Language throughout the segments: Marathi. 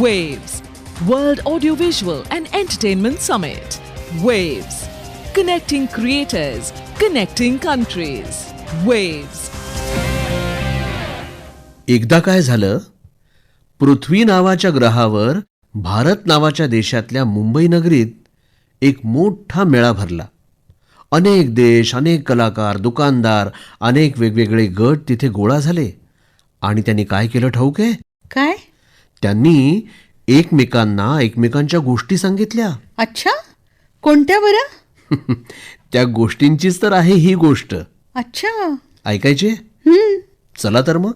Waves, World Audiovisual and Entertainment Summit. Waves, connecting creators, connecting countries. Waves. एकदा काय झालं, पृथ्वी नावाच्या ग्रहावर भारत नावाच्या देशातल्या मुंबई नगरीत एक मोठा मेळा भरला. अनेक देश, अनेक कलाकार, दुकानदार, अनेक वेगवेगळे गट तिथे गोळा झाले. आणि त्यांनी काय केलं ठाऊक आहे? काय? त्यांनी एकमेकांच्या गोष्टी सांगितल्या. अच्छा, कोणत्या बरं? त्या गोष्टींचीच तर आहे ही गोष्ट. अच्छा, ऐकायची? चला तर मग.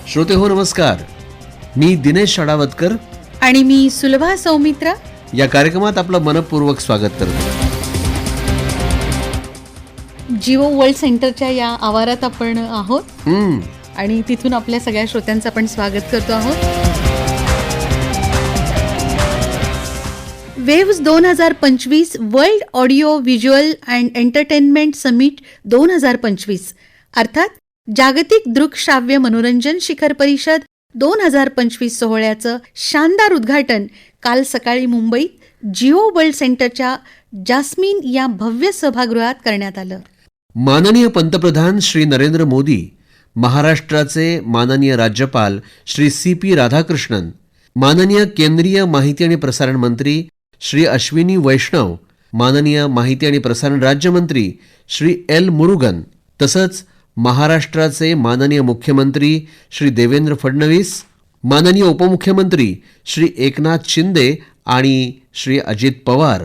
श्रोते हो, नमस्कार. मी दिनेश षडावतकर आणि मी सुलभा सौमित्रा या कार्यक्रमात आपलं मनपूर्वक स्वागत करतो. जिओ वर्ल्ड सेंटरच्या या आवारात आपण आहोत आणि तिथून आपल्या सगळ्या श्रोत्यांचं आपण स्वागत करतो आहोत. Waves 2025 world audio visual and entertainment summit 2025 अर्थात जागतिक दृकश्राव्य मनोरंजन शिखर परिषद 2025 सोहळ्याचं शानदार उद्घाटन काल सकाळी मुंबईत जिओ वर्ल्ड सेंटरच्या जास्मिन या भव्य सभागृहात करण्यात आलं. माननीय पंतप्रधान श्री नरेंद्र मोदी, महाराष्ट्राचे माननीय राज्यपाल श्री CP राधाकृष्णन, माननीय केंद्रीय माहिती आणि प्रसारण मंत्री श्री अश्विनी वैष्णव, माननीय माहिती आणि प्रसारण राज्यमंत्री श्री L मुरुगन, तसंच महाराष्ट्राचे माननीय मुख्यमंत्री श्री देवेंद्र फडणवीस, माननीय उपमुख्यमंत्री श्री एकनाथ शिंदे आणि श्री अजित पवार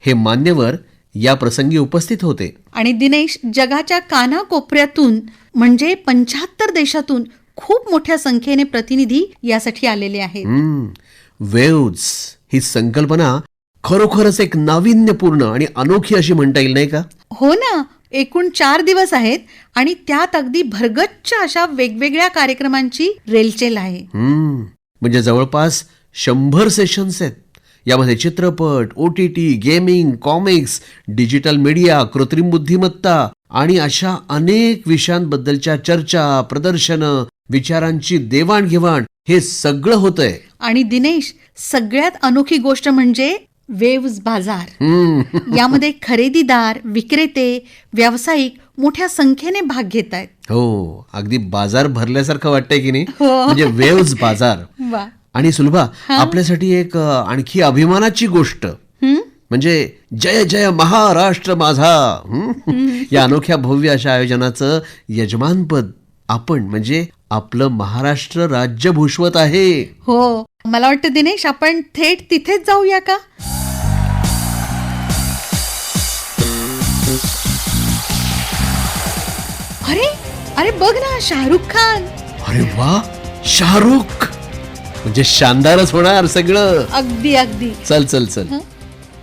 हे मान्यवर या प्रसंगी उपस्थित होते. आणि दिनेश, जगाच्या कानाकोपऱ्यातून म्हणजे 75 देशातून खूप मोठ्या संख्येने प्रतिनिधी यासाठी आलेले आहेत. वेव्स ही संकल्पना खरोखरच एक नाविन्यपूर्ण आणि अनोखी अशी म्हणता येईल, नाही का? हो ना. एकूण 4 दिवस आहेत आणि त्यात अगदी भरगच्च अशा वेगवेगळ्या कार्यक्रमांची रेलचेल आहे. म्हणजे जवळपास 100 सेशन्स आहेत. यामध्ये चित्रपट, OTT, gaming, comics, digital media, कृत्रिम बुद्धिमत्ता आणि अशा अनेक विषयांबद्दलच्या चर्चा, प्रदर्शनं, विचारांची देवाणघेवाण हे सगळं होतंय. आणि दिनेश, सगळ्यात अनोखी गोष्ट म्हणजे वेव्स बाजार. यामध्ये खरेदीदार, विक्रेते, व्यावसायिक मोठ्या संख्येने भाग घेत आहेत. हो, अगदी बाजार भरल्यासारखं वाटतंय की नाही? म्हणजे वेव्स बाजार. आणि सुलभा, आपल्यासाठी एक आणखी अभिमानाची गोष्ट म्हणजे जय जय महाराष्ट्र माझा या अनोख्या भव्य अशा आयोजनाचं यजमानपद आपण म्हणजे आपलं महाराष्ट्र राज्य भूषवत आहे. हो, मला वाटतं दिनेश, आपण थेट तिथेच जाऊया का? अरे अरे बघ ना, शाहरुख खान. अरे वा, शाहरुख म्हणजे शानदारच होणार सगळं. अगदी अगदी. चल चल चल.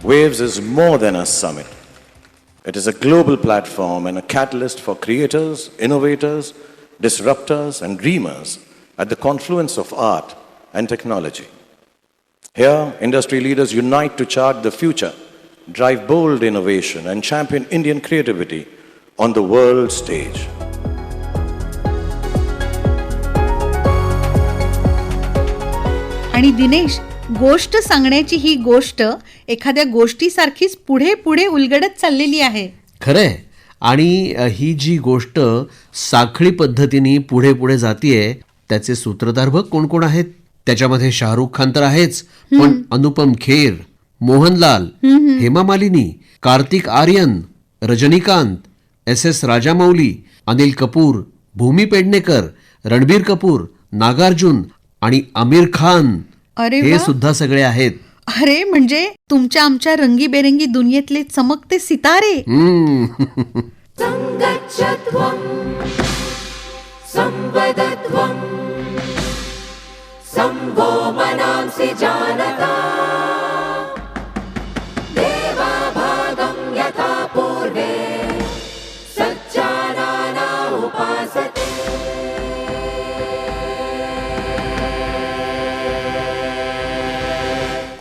Waves is more than a summit. It is a global platform and a catalyst for creators, innovators, disruptors and dreamers at the confluence of art and technology. Here, industry leaders unite to chart the future, drive bold innovation and champion Indian creativity on the world stage. आणि दिनेश, गोष्ट सांगण्याची ही गोष्ट एखाद्या गोष्टीसारखीच पुढे पुढे उलगडत चाललेली आहे. खरंय. आणि ही जी गोष्ट साखळी पद्धतीने पुढे पुढे जातीये त्याचे सूत्रधार बघ कोण कोण आहेत. त्याच्यामध्ये शाहरुख खान तर आहेच, पण अनुपम खेर, मोहनलाल, हेमा मालिनी, कार्तिक आर्यन, रजनीकांत, SS राजामौली, अनिल कपूर, भूमी पेडणेकर, रणबीर कपूर, नागार्जुन आणि आमिर खान हे सुद्धा सगळे आहेत. अरे म्हणजे तुमच्या आमच्या रंगीबेरंगी दुनियेतले चमकते सितारे.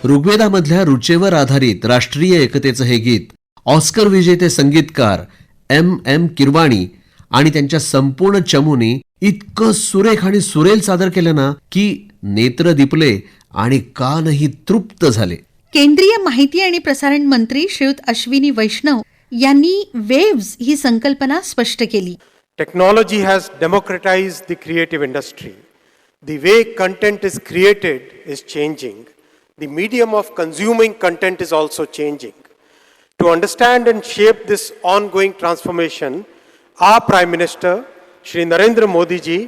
ऋग्वेदामधल्या रुचेवर आधारित राष्ट्रीय एकतेचं हे गीत ऑस्कर विजेते संगीतकार M. किरवाणी आणि त्यांच्या संपूर्ण चमूने इतकं सुरेख आणि सुरेल सादर केलं ना की नेत्र दिपले आणि कानही तृप्त झाले. केंद्रीय माहिती आणि प्रसारण मंत्री श्रीयुत अश्विनी वैष्णव यांनी वेव्स ही संकल्पना स्पष्ट केली. Technology has democratized the creative industry. The way content is created is changing. The medium of consuming content is also changing. To understand and shape this ongoing transformation, our Prime Minister, Shri Narendra Modi ji,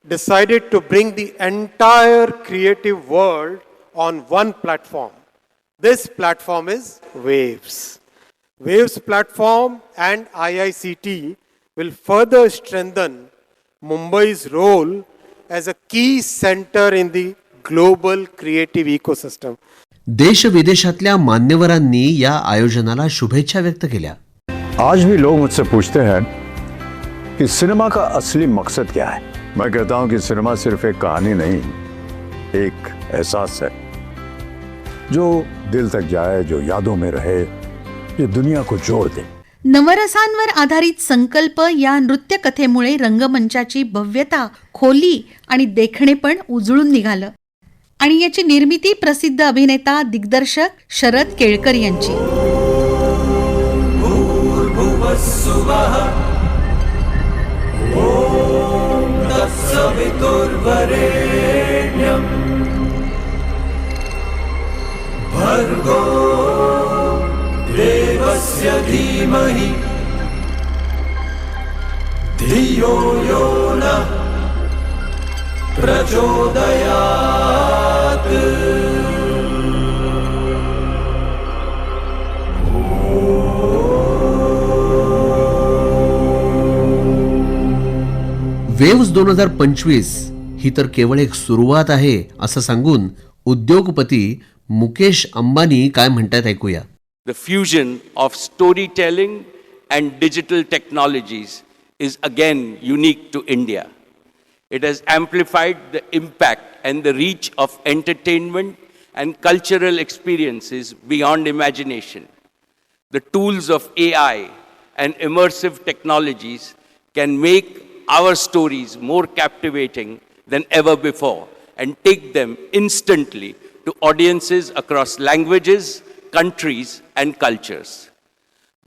decided to bring the entire creative world on one platform. This platform is Waves. Waves platform and IICT will further strengthen Mumbai's role as a key center in the global creative ecosystem. देश विदेशातल्या मान्यवरांनी या आयोजनाला शुभेच्छा व्यक्त केल्या. आज भी लोग मुझसे पूछते हैं कि सिनेमा का असली मकसद क्या है. मैं कहता हूं कि सिनेमा सिर्फ एक कहानी नहीं, एक एहसास है जो दिल तक जाए, जो यादों में रहे, ये दुनिया को जोड़ दे. नवरसांवर आधारित संकल्प या नृत्य कथेमुळे रंगमंचाची भव्यता, खोली आणि देखणेपण उजळून निघालं आणि याची निर्मिती प्रसिद्ध अभिनेता दिग्दर्शक शरद केळकर यांची. देवस्य धीमहि धियो यो नः प्रचोदयात्. वेव्स 2025 ही तर केवळ एक सुरुवात आहे असं सांगून उद्योगपती मुकेश अंबानी काय म्हणतात ऐकूया. The fusion of storytelling and digital technologies is again unique to India. It has amplified the impact and the reach of entertainment and cultural experiences beyond imagination. The tools of AI and immersive technologies can make our stories more captivating than ever before and take them instantly to audiences across languages, countries and cultures.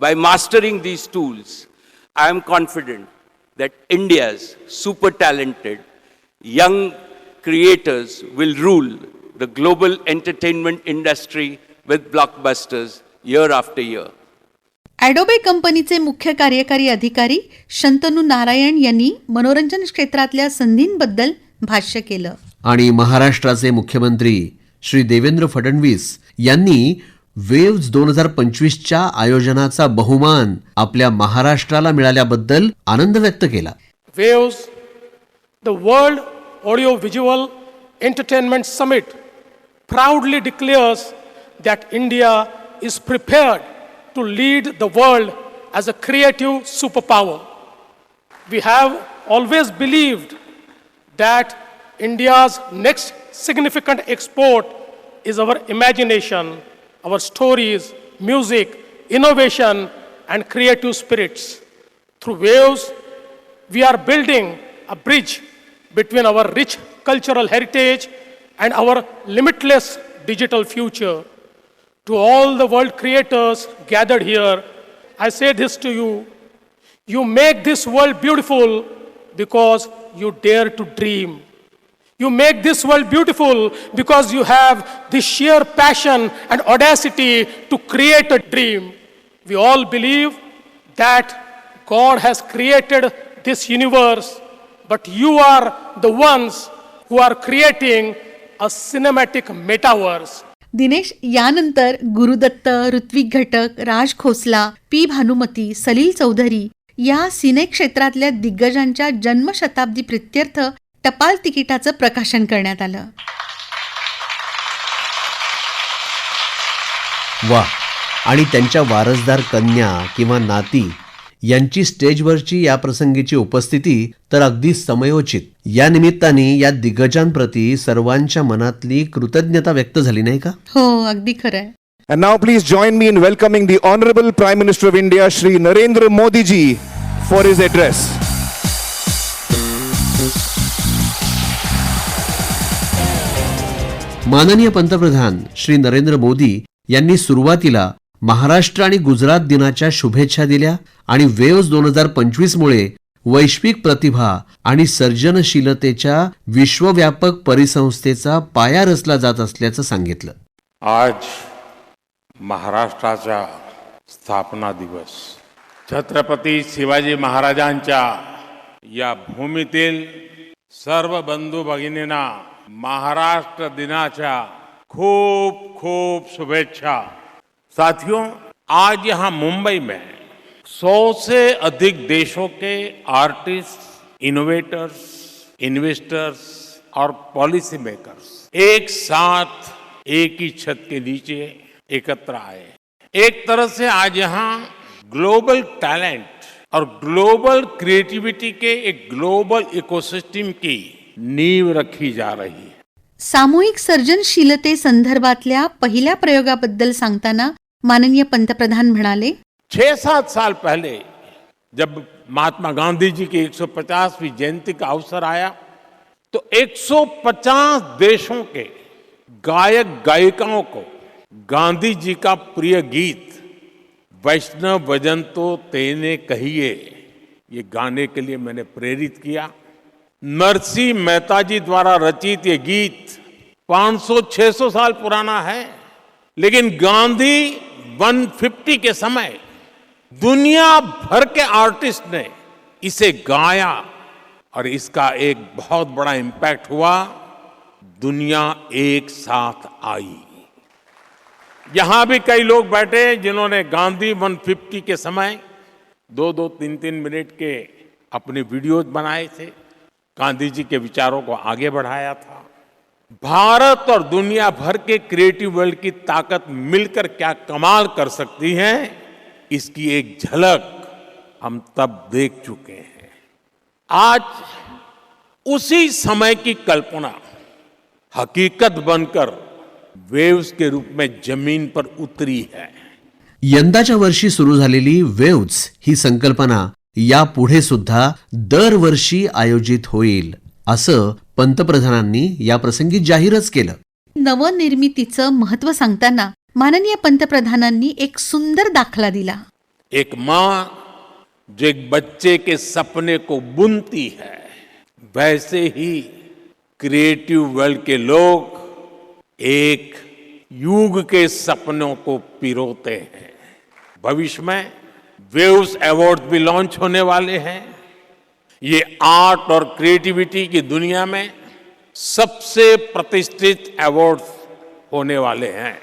By mastering these tools, I am confident that India's super talented young creators will rule the global entertainment industry with blockbusters year after year. ॲडोबे कंपनीचे मुख्य कार्यकारी अधिकारी शंतनू नारायण यांनी मनोरंजन क्षेत्रातल्या संधींबद्दल भाष्य केलं. आणि महाराष्ट्राचे मुख्यमंत्री श्री देवेंद्र फडणवीस यांनी वेव्स 2025च्या आयोजनाचा बहुमान आपल्या महाराष्ट्राला मिळाल्याबद्दल आनंद व्यक्त केला. Waves, the World Audio Visual Entertainment Summit, proudly declares that India is prepared to lead the world as a creative superpower. We have always believed that India's next significant export is our imagination, our stories, music, innovation, and creative spirits. Through Waves, we are building a bridge between our rich cultural heritage and our limitless digital future. To all the world creators gathered here, I say this to you: you make this world beautiful because you dare to dream. You make this world beautiful because you have the sheer passion and audacity to create a dream. We all believe that God has created this universe, but you are the ones who are creating a cinematic metaverse. Dinesh, यानंतर गुरुदत्त, ऋत्विक घटक, राज खोसला, पी भानुमती, सलील चौधरी या सिने क्षेत्रातल्या दिग्गजांच्या जन्मशताब्दी प्रित्यर्थ टपाल तिकिटाचं प्रकाशन करण्यात आलं. वा, आणि त्यांच्या वारसदार कन्या किंवा नाती यांची स्टेजवरची या प्रसंगीची उपस्थिती तर अगदी समयोचित. या निमित्ताने या दिग्गजांप्रती सर्वांच्या मनातली कृतज्ञता व्यक्त झाली नाही का? हो, अगदी खरंय. And now please join me in welcoming the Honorable Prime Minister of India, Shri Narendra Modi ji, for his address. माननीय पंतप्रधान श्री नरेंद्र मोदी यांनी सुरुवातीला महाराष्ट्र आणि गुजरात दिनाच्या शुभेच्छा दिल्या आणि वेव्स 2025 मुळे वैश्विक प्रतिभा आणि सर्जनशीलतेच्या विश्वव्यापक परिसंस्थेचा पाया रचला जात असल्याचं सांगितलं. आज महाराष्ट्राचा स्थापना दिवस छत्रपती शिवाजी महाराजांच्या या भूमीतील सर्व बंधू भगिनींना महाराष्ट्र दिनाच्या खूब खूब शुभेच्छा. साथियों, आज यहाँ मुंबई में 100 से अधिक देशों के आर्टिस्ट, इनोवेटर्स, इन्वेस्टर्स और पॉलिसी मेकर्स एक साथ एक ही छत के नीचे एकत्र आए. एक तरह से आज यहाँ ग्लोबल टैलेंट और ग्लोबल क्रिएटिविटी के एक ग्लोबल इकोसिस्टम की नींव रखी जा रही है. सामूहिक सर्जनशीलते संदर्भातल्या पहिल्या प्रयोगाबद्दल सांगताना माननीय पंतप्रधान म्हणाले, 6-7 साल पहले जब महात्मा गांधी जी की 150वीं जयंती का अवसर आया तो 150 देशों के गायक गायिकाओं को गांधी जी का प्रिय गीत वैष्णव वजन तो तेने कहिए ये गाने के लिए मैंने प्रेरित किया. नरसिंह मेहता जी द्वारा रचित ये गीत 500-600 साल पुराना है, लेकिन गांधी 150 के समय दुनिया भर के आर्टिस्ट ने इसे गाया और इसका एक बहुत बड़ा इम्पैक्ट हुआ. दुनिया एक साथ आई. यहां भी कई लोग बैठे जिन्होंने गांधी 150 के समय 2-2, 3-3 मिनट के अपने वीडियोज बनाए थे, गांधी जी के विचारों को आगे बढ़ाया था. भारत और दुनिया भर के क्रिएटिव वर्ल्ड की ताकत मिलकर क्या कमाल कर सकती है, इसकी एक झलक हम तब देख चुके हैं. आज उसी समय की कल्पना हकीकत बनकर वेव्स के रूप में जमीन पर उतरी है. यंदाच्या वर्षी सुरू झालेली वेव्स ही संकल्पना यापुढे सुद्धा दरवर्षी आयोजित होईल असं पंतप्रधानांनी या प्रसंगी जाहीरच केलं. नवनिर्मितीचं महत्त्व सांगताना माननीय पंतप्रधानांनी एक सुंदर दाखला दिला. एक मां जो एक बच्चे के सपने को बुनती है, वैसे ही क्रिएटिव वर्ल्ड के लोग एक युग के सपनों को पिरोते हैं. भविष्य में वेव्स अवार्ड भी लॉन्च होने वाले हैं. ये आर्ट और क्रिएटिविटी की दुनिया में सबसे प्रतिष्ठित अवार्ड्स होने वाले हैं.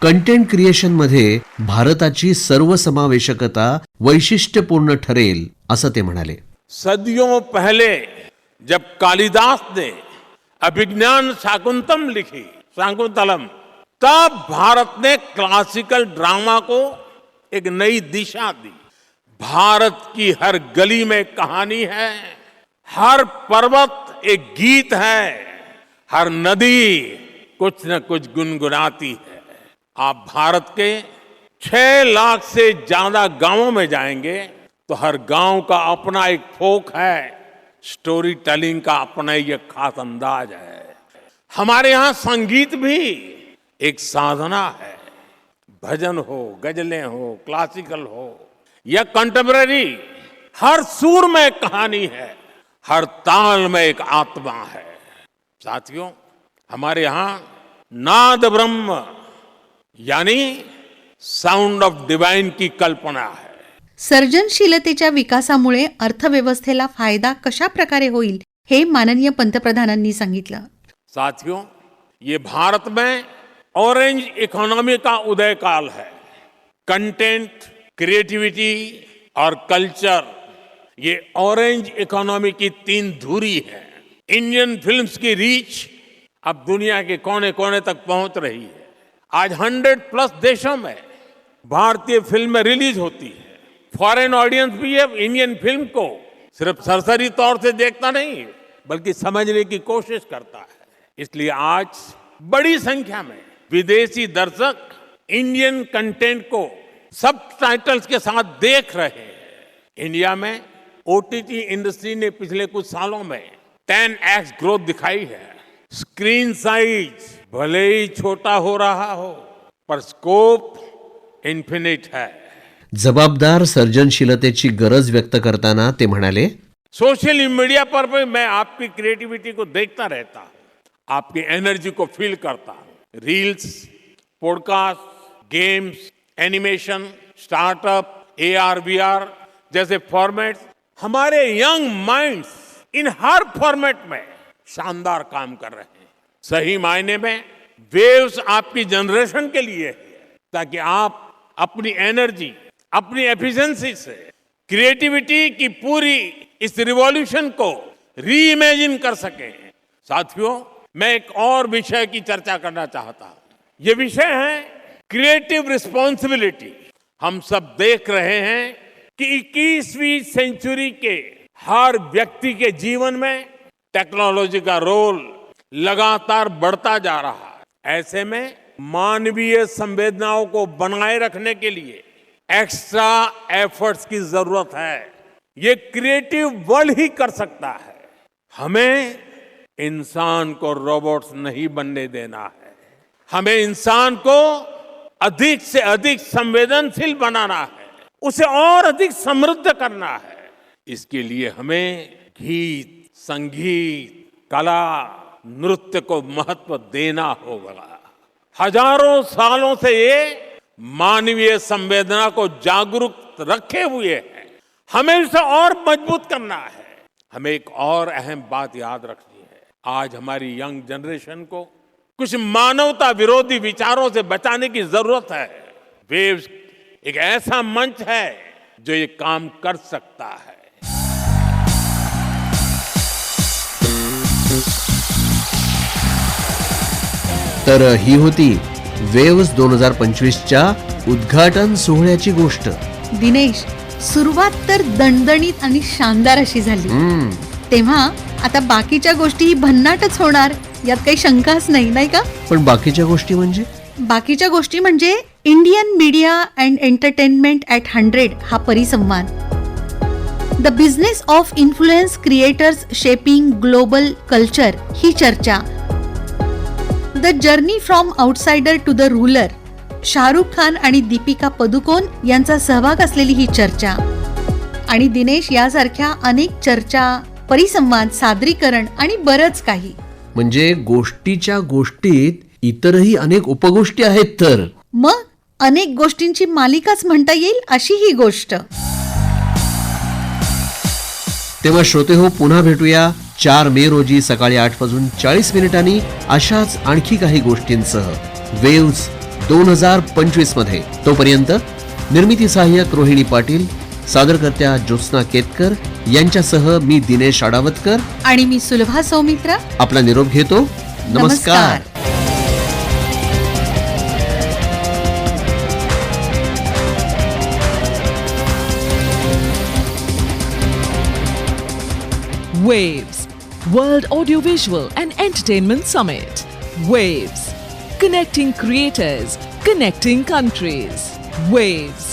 कंटेंट क्रिएशन मध्ये भारताची सर्वसमावेशकता वैशिष्ट्यपूर्ण ठरेल असं ते म्हणाले. सदियों पहले जब कालिदास ने अभिज्ञान शाकुंतलम, तब भारत ने क्लासिकल ड्रामा को एक नई दिशा दी. भारत की हर गली में कहानी है, हर पर्वत एक गीत है, हर नदी कुछ न कुछ गुनगुनाती है. आप भारत के 6 लाख से ज्यादा गांवों में जाएंगे तो हर गांव का अपना एक फोक है, स्टोरी टेलिंग का अपना ये खास अंदाज है. हमारे यहाँ संगीत भी एक साधना है. भजन हो, गजलें हो, क्लासिकल हो या कंटेम्पररी, हर सुर में कहानी है, हर ताल में एक आत्मा है. साथियों, हमारे यहाँ नाद ब्रह्म यानी साउंड ऑफ डिवाइन की कल्पना है. सर्जनशीलतेच्या विकासामुळे अर्थव्यवस्थेला फायदा कशा प्रकारे होईल हे माननीय पंतप्रधानांनी सांगितलं. साथियों, ये भारत में ऑरेंज इकोनॉमी का उदय काल है. कंटेंट, क्रिएटिविटी और कल्चर, ये ऑरेंज इकोनॉमी की 3 धुरी है. इंडियन फिल्म्स की रीच अब दुनिया के कोने कोने तक पहुंच रही है. आज 100+ देशों में भारतीय फिल्में रिलीज होती है. फॉरेन ऑडियंस भी अब इंडियन फिल्म को सिर्फ सरसरी तौर से देखता नहीं, बल्कि समझने की कोशिश करता है. इसलिए आज बड़ी संख्या में विदेशी दर्शक इंडियन कंटेंट को सबटाइटल्स के साथ देख रहे हैं. इंडिया में ओटीटी इंडस्ट्री ने पिछले कुछ सालों में 10x ग्रोथ दिखाई है। स्क्रीन साइज भले ही छोटा हो रहा हो, पर स्कोप इन्फिनिट है। जबाबदार सर्जनशीलतेची गरज व्यक्त करताना ते म्हणाले, सोशल मीडिया पर भी मैं आपकी क्रिएटिविटी को देखता रहता हूं, आपकी एनर्जी को फील करता हूं। Reels, podcast, games, animation, startup, AR, VR जैसे फॉर्मेट्स हमारे यंग माइंड्स इन हर फॉर्मेट में शानदार काम कर रहे हैं। सही मायने में वेव्स आपकी जनरेशन के लिए है, ताकि आप अपनी एनर्जी, अपनी एफिशिएंसी से क्रिएटिविटी की पूरी इस रिवॉल्यूशन को री इमेजिन कर सकें। साथियों, मैं एक और विषय की चर्चा करना चाहता हूं। यह विषय है क्रिएटिव रिस्पॉन्सिबिलिटी। हम सब देख रहे हैं कि 21वीं सेंचुरी के हर व्यक्ति के जीवन में टेक्नोलॉजी का रोल लगातार बढ़ता जा रहा है। ऐसे में मानवीय संवेदनाओं को बनाए रखने के लिए एक्स्ट्रा एफर्ट्स की जरूरत है। ये क्रिएटिव वर्ल्ड ही कर सकता है। हमें इंसान को रोबोट्स नहीं बनने देना है। हमें इंसान को अधिक से अधिक संवेदनशील बनाना है, उसे और अधिक समृद्ध करना है। इसके लिए हमें गीत, संगीत, कला, नृत्य को महत्व देना होगा। हजारों सालों से ये मानवीय संवेदना को जागरूक रखे हुए है। हमें इसे और मजबूत करना है। हमें एक और अहम बात याद रखनी है। आज हमारी यंग जनरेशन को कुछ मानवता विरोधी विचारों से बचाने की जरूरत है। वेव्स एक ऐसा मंच है जो ये काम कर सकता है। तर ही होती वेव्स 2025च्या उद्घाटन सोहळ्याची गोष्ट। दिनेश, सुरुवात तर दणदणीत आणि शानदार अशी झाली, तेव्हा आता बाकीच्या गोष्टी भन्नाटच होणार यात काही शंकाच नाही, नाही का? पण बाकीच्या गोष्टी म्हणजे? बाकीच्या गोष्टी म्हणजे Indian media and entertainment at 100 हा परिसंवाद, the business of influence creators shaping global culture ही चर्चा, the journey from outsider to the ruler, Shahrukh Khan आणि दीपिका पदुकोण यांचा सहभाग असलेली ही चर्चा, आणि दिनेश यासारख्या अनेक चर्चा, परिसंवाद, सादरीकरण आणि बरंच काही. म्हणजे गोष्टीच्या गोष्टीत इतरही अनेक उपगोष्टी आहेत. तर मग अनेक गोष्टींची मालिकाच म्हणता येईल अशी ही गोष्ट. तेव्हा श्रोते हो, पुन्हा भेटूया 4 मे रोजी सकाळी 8:40 अशाच आणखी काही गोष्टींसह वेव्स 2025 मध्ये. तोपर्यंत निर्मिती सहाय्यक रोहिणी पाटील, सादरकर्त्या ज्योत्स्ना केतकर यांच्यासह मी दिनेश आडावतकर आणि मी सुलभा सौमित्रा आपला निरोप घेतो. नमस्कार. Waves, World Audiovisual and Entertainment Summit. Waves, connecting creators, connecting countries. Waves.